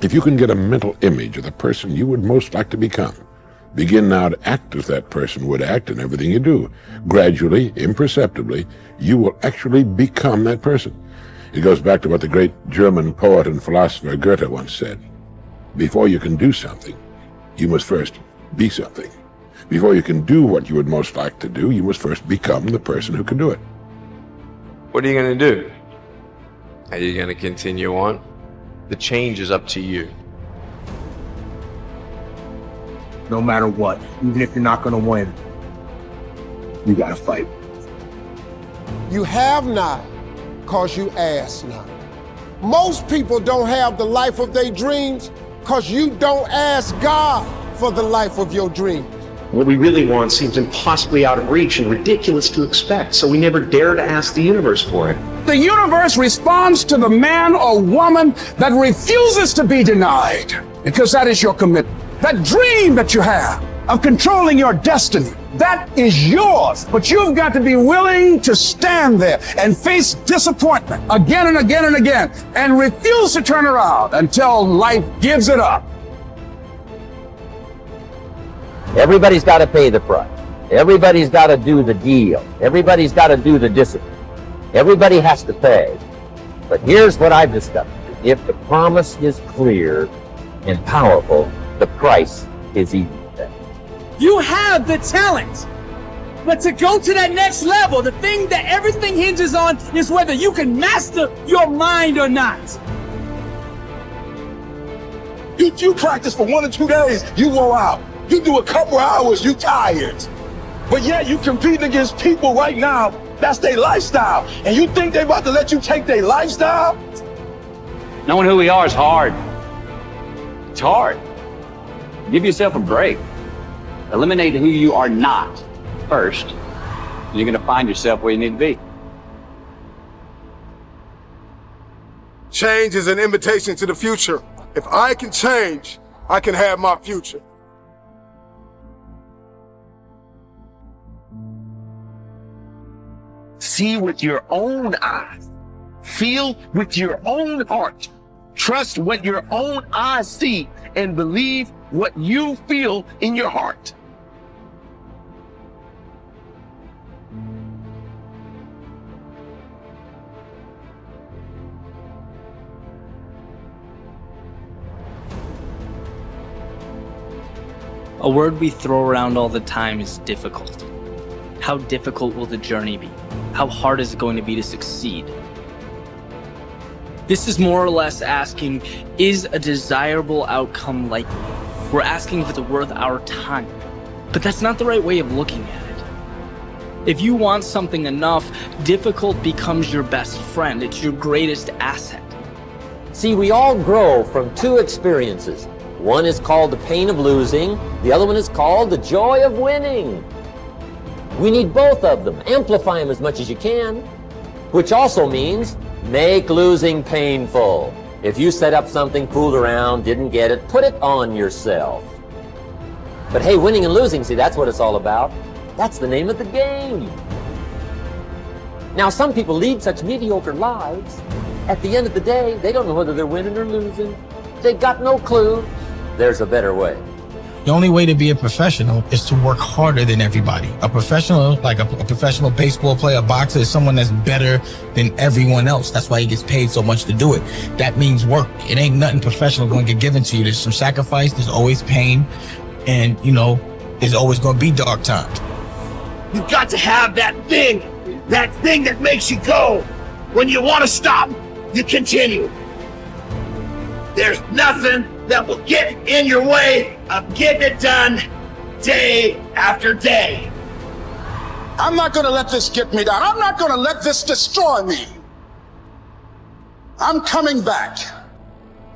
If you can get a mental image of the person you would most like to become, begin now to act as that person would act in everything you do. Gradually, imperceptibly, you will actually become that person. It goes back to what the great German poet and philosopher Goethe once said. Before you can do something, you must first be something. Before you can do what you would most like to do, you must first become the person who can do it. What are you going to do? Are you going to continue on? The change is up to you. No matter what, even if you're not going to win, you got to fight. You have not, because you ask not. Most people don't have the life of their dreams because you don't ask God for the life of your dreams. What we really want seems impossibly out of reach and ridiculous to expect, so we never dare to ask the universe for it. The universe responds to the man or woman that refuses to be denied, because that is your commitment. That dream that you have of controlling your destiny, that is yours. But you've got to be willing to stand there and face disappointment again and again and again and refuse to turn around until life gives it up. Everybody's got to pay the price. Everybody's got to do the deal. Everybody's got to do the discipline. Everybody has to pay. But here's what I've discovered. If the promise is clear and powerful, the price is easy to pay. You have the talent, but to go to that next level, the thing that everything hinges on is whether you can master your mind or not. You practice for 1 or 2 days, you wore out. You do a couple hours, you tired. But yet you competing against people right now, that's their lifestyle. And you think they about to let you take their lifestyle? Knowing who we are is hard. It's hard. Give yourself a break. Eliminate who you are not first. You're going to find yourself where you need to be. Change is an invitation to the future. If I can change, I can have my future. See with your own eyes. Feel with your own heart. Trust what your own eyes see and believe what you feel in your heart. A word we throw around all the time is difficult. How difficult will the journey be? How hard is it going to be to succeed? This is more or less asking, is a desirable outcome likely? We're asking if it's worth our time. But that's not the right way of looking at it. If you want something enough, difficult becomes your best friend. It's your greatest asset. See, we all grow from 2 experiences. One is called the pain of losing. The other one is called the joy of winning. We need both of them. Amplify them as much as you can, which also means make losing painful. If you set up something, fooled around, didn't get it, put it on yourself. But hey, winning and losing, see, that's what it's all about. That's the name of the game. Now, some people lead such mediocre lives. At the end of the day, they don't know whether they're winning or losing. They got no clue. There's a better way. The only way to be a professional is to work harder than everybody. A professional, like a professional baseball player, a boxer, is someone that's better than everyone else. That's why he gets paid so much to do it. That means work. It ain't nothing professional going to get given to you. There's some sacrifice, there's always pain, and, you know, there's always going to be dark times. You've got to have that thing that makes you go. When you want to stop, you continue. There's nothing that will get in your way of getting it done day after day. I'm not going to let this get me down. I'm not going to let this destroy me. I'm coming back,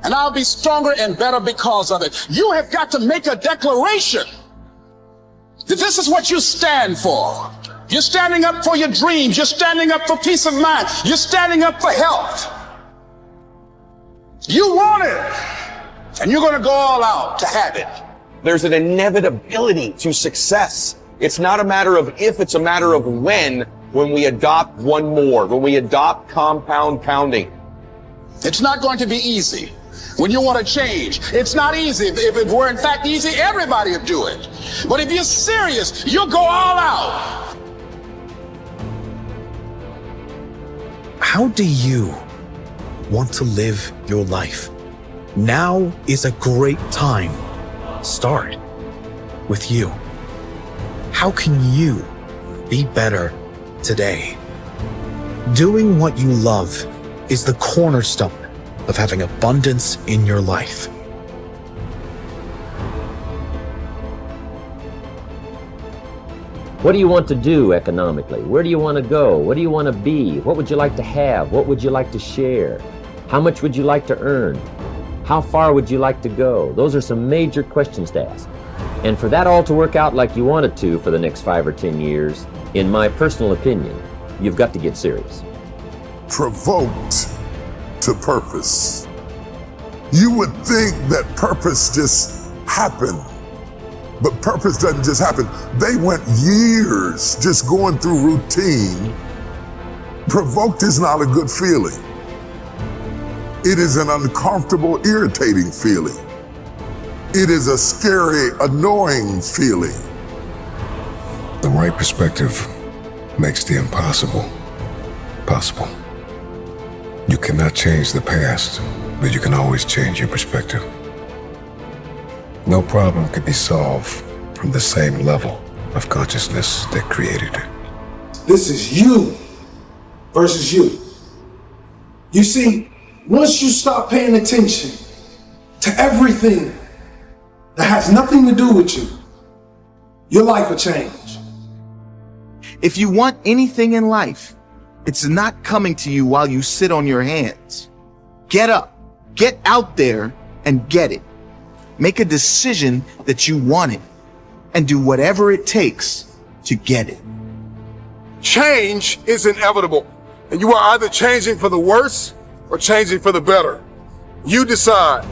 and I'll be stronger and better because of it. You have got to make a declaration that this is what you stand for. You're standing up for your dreams. You're standing up for peace of mind. You're standing up for health. You want it, and you're going to go all out to have it. There's an inevitability to success. It's not a matter of if, it's a matter of when we adopt one more, when we adopt compound pounding. It's not going to be easy. When you want to change, it's not easy. If it were in fact easy, everybody would do it. But if you're serious, you'll go all out. How do you want to live your life? Now is a great time. Start with you. How can you be better today? Doing what you love is the cornerstone of having abundance in your life. What do you want to do economically? Where do you want to go? What do you want to be? What would you like to have? What would you like to share? How much would you like to earn? How far would you like to go? Those are some major questions to ask. And for that all to work out like you want it to for the next 5 or 10 years, in my personal opinion, you've got to get serious. Provoked to purpose. You would think that purpose just happened, but purpose doesn't just happen. They went years just going through routine. Provoked is not a good feeling. It is an uncomfortable, irritating feeling. It is a scary, annoying feeling. The right perspective makes the impossible possible. You cannot change the past, but you can always change your perspective. No problem can be solved from the same level of consciousness that created it. This is you versus you. You see, once you stop paying attention to everything that has nothing to do with you, your life will change. If you want anything in life, it's not coming to you while you sit on your hands. Get up, get out there and get it. Make a decision that you want it and do whatever it takes to get it. Change is inevitable, and you are either changing for the worse or changing for the better. You decide.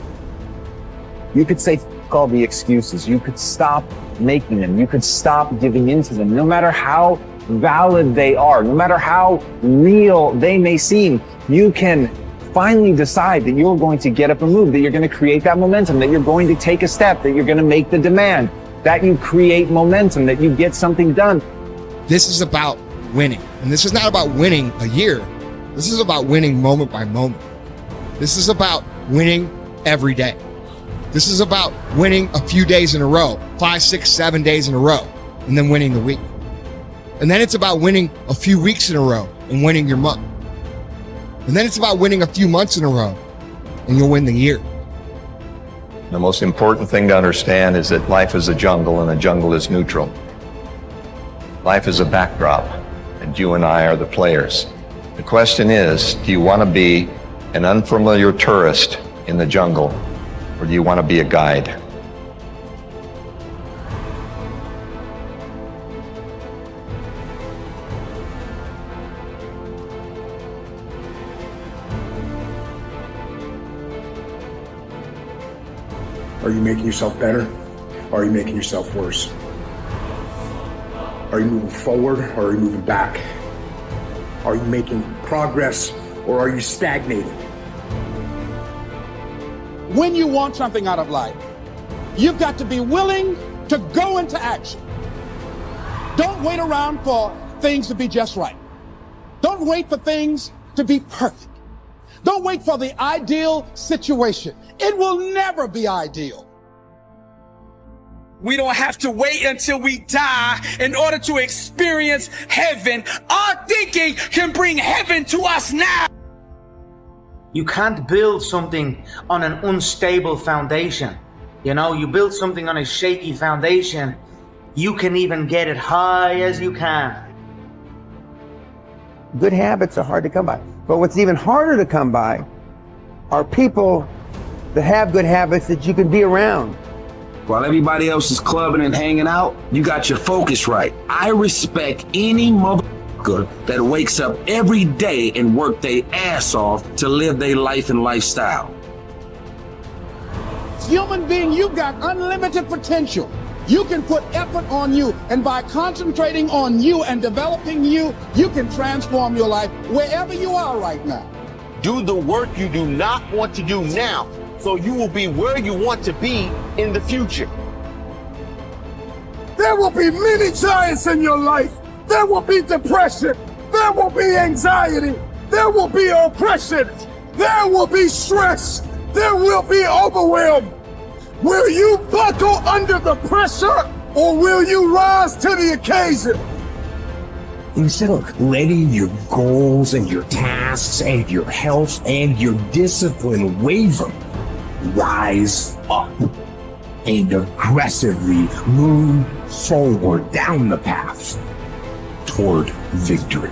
You could say all the excuses. You could stop making them. You could stop giving into them. No matter how valid they are, no matter how real they may seem, you can finally decide that you're going to get up and move, that you're going to create that momentum, that you're going to take a step, that you're going to make the demand, that you create momentum, that you get something done. This is about winning. And this is not about winning a year. This is about winning moment by moment. This is about winning every day. This is about winning a few days in a row, 5, 6, 7 days in a row, and then winning the week. And then it's about winning a few weeks in a row and winning your month. And then it's about winning a few months in a row and you'll win the year. The most important thing to understand is that life is a jungle and a jungle is neutral. Life is a backdrop and you and I are the players. The question is, do you want to be an unfamiliar tourist in the jungle or do you want to be a guide? Are you making yourself better? Or are you making yourself worse? Are you moving forward or are you moving back? Are you making progress or are you stagnating? When you want something out of life, you've got to be willing to go into action. Don't wait around for things to be just right. Don't wait for things to be perfect. Don't wait for the ideal situation. It will never be ideal. We don't have to wait until we die in order to experience heaven. Our thinking can bring heaven to us now. You can't build something on an unstable foundation. You know, you build something on a shaky foundation, you can even get it high as you can. Good habits are hard to come by. But what's even harder to come by are people that have good habits that you can be around. While everybody else is clubbing and hanging out, you got your focus right. I respect any motherfucker that wakes up every day and work their ass off to live their life and lifestyle. Human being, you've got unlimited potential. You can put effort on you, and by concentrating on you and developing you, you can transform your life wherever you are right now. Do the work you do not want to do now so you will be where you want to be in the future. There will be many giants in your life. There will be depression. There will be anxiety. There will be oppression. There will be stress. There will be overwhelm. Will you buckle under the pressure, or will you rise to the occasion? Instead of letting your goals and your tasks and your health and your discipline waver, rise up and aggressively move forward down the path toward victory.